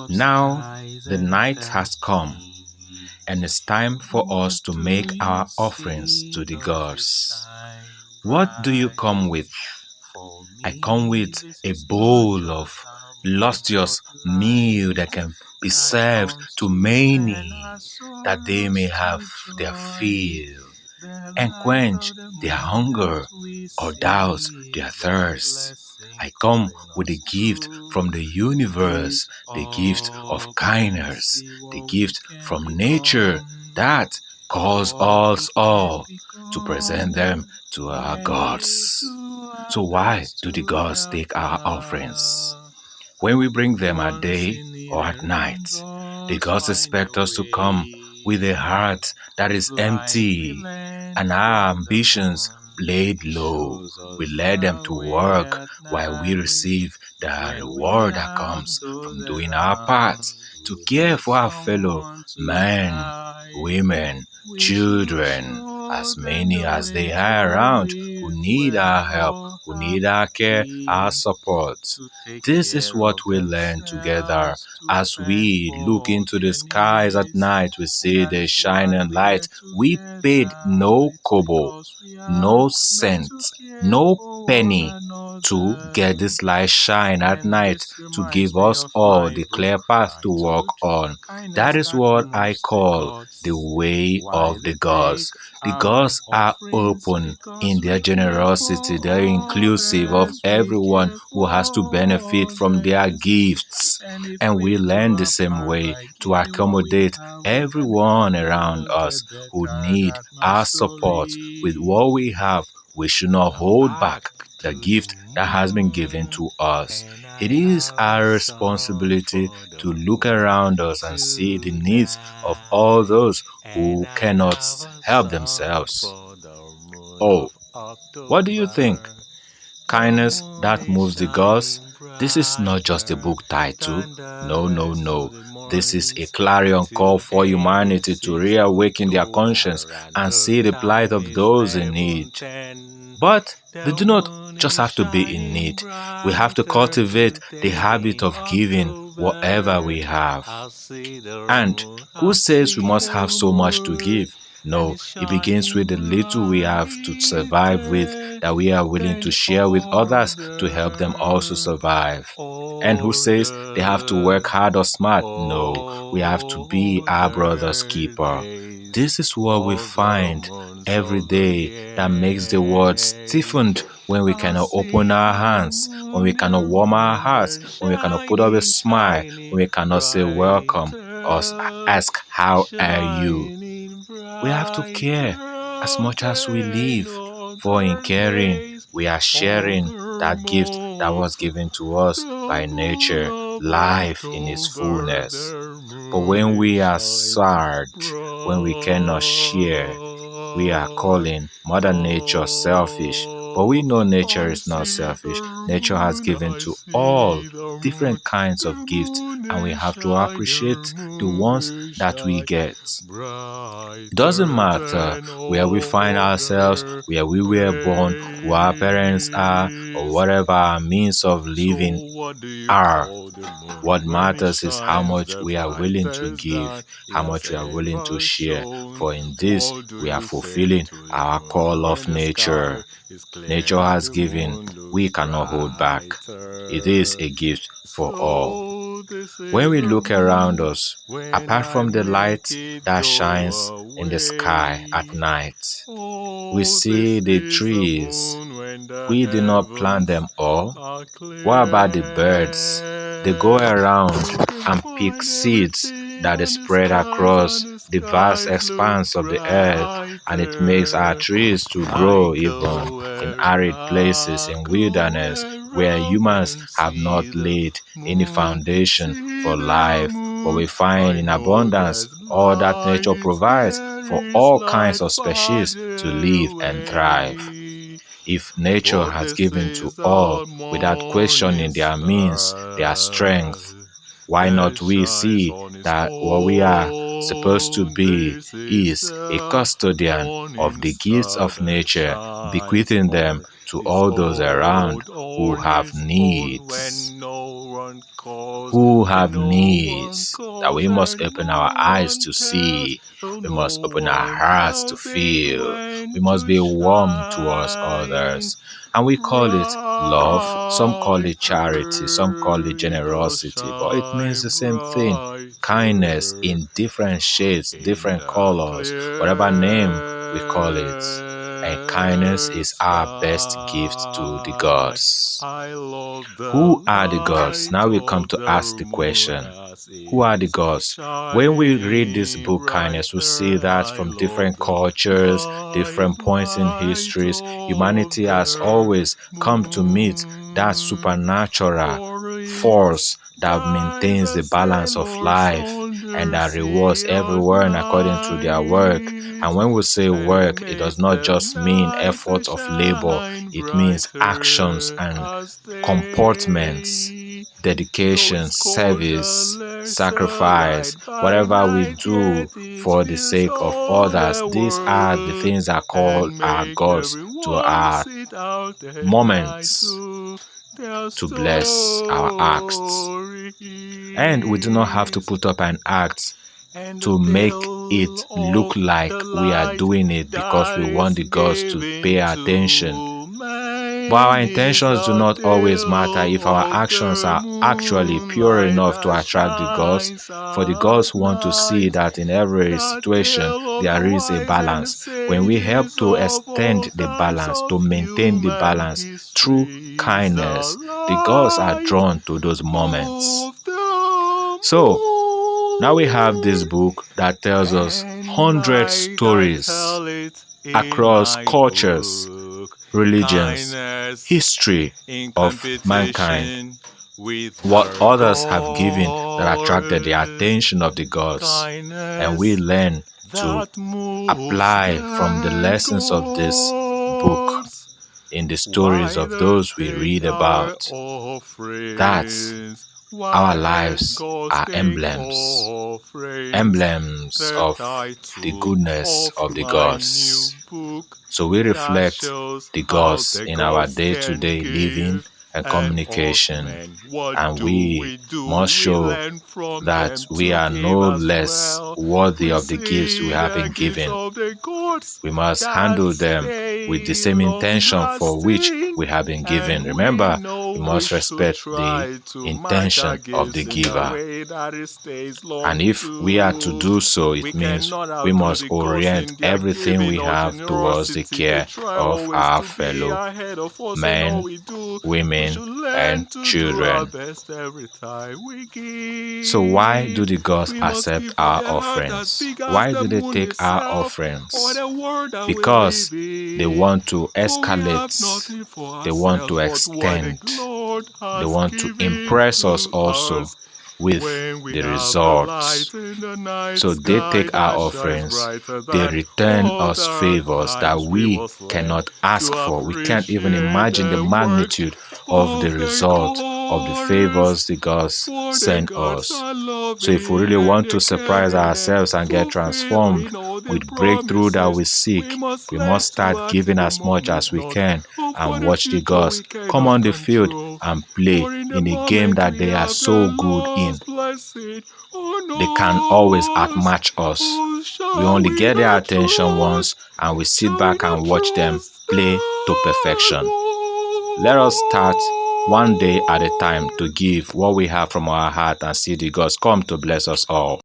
Now the night has come, and it's time for us to make our offerings to the gods. What do you come with? I come with a bowl of lustrous meal that can be served to many, that they may have their fill and quench their hunger or douse their thirst. I come with a gift from the universe, the gift of kindness, the gift from nature that calls us all to present them to our gods. So why do the gods take our offerings? When we bring them at day or at night, the gods expect us to come with a heart that is empty and our ambitions laid low. We let them to work while we receive the reward that comes from doing our part to care for our fellow men, women, children, as many as they are around who need our help, who need our care, our support. This is what we learn together as we look into the skies at night. We see the shining light. We paid no kobo, no cent, no penny to get this light shine at night to give us all the clear path to walk on. That is what I call the way of the gods. The gods are open in their generosity. They're inclusive of everyone who has to benefit from their gifts. And we learn the same way to accommodate everyone around us who need our support with what we have. We should not hold back the gift that has been given to us. It is our responsibility to look around us and see the needs of all those who cannot help themselves. Oh, what do you think? Kindness that moves the gods? This is not just a book title. No, no, no. This is a clarion call for humanity to reawaken their conscience and see the plight of those in need. But they do not just have to be in need. We have to cultivate the habit of giving whatever we have. And who says we must have so much to give? No, it begins with the little we have to survive with, that we are willing to share with others to help them also survive. And who says they have to work hard or smart? No, we have to be our brother's keeper. This is what we find every day that makes the world stiffened when we cannot open our hands, when we cannot warm our hearts, when we cannot put up a smile, when we cannot say welcome or ask how are you. We have to care as much as we live, for in caring, we are sharing that gift that was given to us by nature, life in its fullness. But when we are sad, when we cannot share, we are calling Mother Nature selfish. But we know nature is not selfish. Nature has given to all different kinds of gifts, and we have to appreciate the ones that we get. It doesn't matter where we find ourselves, where we were born, who our parents are, or whatever our means of living are. What matters is how much we are willing to give, how much we are willing to share. For in this, we are fulfilling our call of nature. Nature has given, we cannot hold back. It is a gift for all. When we look around us, apart from the light that shines in the sky at night, we see the trees. We did not plant them all. What about the birds? They go around and pick seeds that is spread across the vast expanse of the earth, and it makes our trees to grow even in arid places, in wilderness, where humans have not laid any foundation for life. But we find in abundance all that nature provides for all kinds of species to live and thrive. If nature has given to all without questioning their means, their strength, why not we see that what we are supposed to be is a custodian of the gifts of nature, bequeathing them to all those around who have needs. That we must open our eyes to see. We must open our hearts to feel. We must be warm towards others. And we call it love. Some call it charity. Some call it generosity. But it means the same thing. Kindness in different shades, different colors, whatever name we call it. And kindness is our best gift to the gods. Who are the gods? Now we come to ask the question. Who are the gods? When we read this book, Kindness, we see that from different cultures, different points in histories, humanity has always come to meet that supernatural force that maintains the balance of life and that rewards everyone according to their work. And when we say work, it does not just mean effort of labor, it means actions and comportments, dedication, service, sacrifice, whatever we do for the sake of others. These are the things that call our gods to our moments to bless our acts. And we do not have to put up an act to make it look like we are doing it because we want the gods to pay attention. But our intentions do not always matter if our actions are actually pure enough to attract the gods. For the gods want to see that in every situation there is a balance. When we help to extend the balance, to maintain the balance through kindness, the gods are drawn to those moments. So, now we have this book that tells us 100 stories across cultures, religions, history of mankind, what others have given that attracted the attention of the gods. And we learn to apply from the lessons of this book in the stories of those we read about, that our lives are emblems of the goodness of the gods. So we reflect the gods in our day-to-day living and communication, and we must show that we are no less worthy of the gifts we have been given. We must handle them with the same intention for which we have been given. Remember, we must respect the intention of the giver. And if we are to do so, it means we must orient everything we have towards the care of our fellow men, women, and children. So why do the gods accept our offerings? Why do they take our offerings? Because they want to escalate, they want to extend, they want to impress us also with the results. So they take our offerings, they return us favors that we cannot ask for. We can't even imagine the magnitude of the result of the favors the gods send us. So if we really want to surprise ourselves and get transformed with breakthrough that we seek, we must start giving as much as we can and watch the gods come on the field and play in a game that they are so good in. They can always outmatch us. We only get their attention once and we sit back and watch them play to perfection. Let us start one day at a time to give what we have from our heart and see the gods come to bless us all.